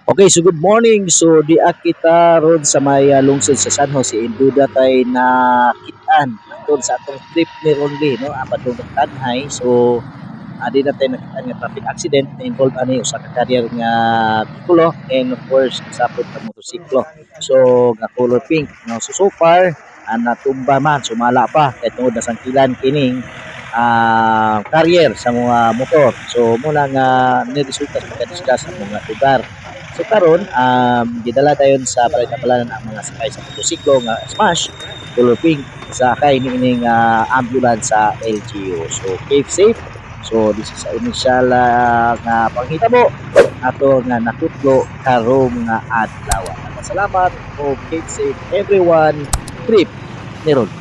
Okay, so good morning. So di kita ron sa may lungsod sa San Jose, induda tay nakitaan atol sa atong trip ni Ronly, no? Apadong Tanhay. So di na tayo nakita nga traffic accident na involved ani usa ka carrier nga bikulo and of course kasapot ka motorsiklo. So nga color pink, no? So far natumba man, sumala pa kay tungod na sangkilan kining carrier sa mga motor. So muna nga niresulta sa pagka-discuss sa mga lugar. So karon gidala dayon sa balay tabalan ang mga sakay sa motorsiklo nga smash color pink sa kay niining ambulance sa LGU. So keep safe. So this is sa initial nga panghitabo ato nga nakutlo karong nga adlaw. Salamat o keep safe everyone. Trip ni Ron.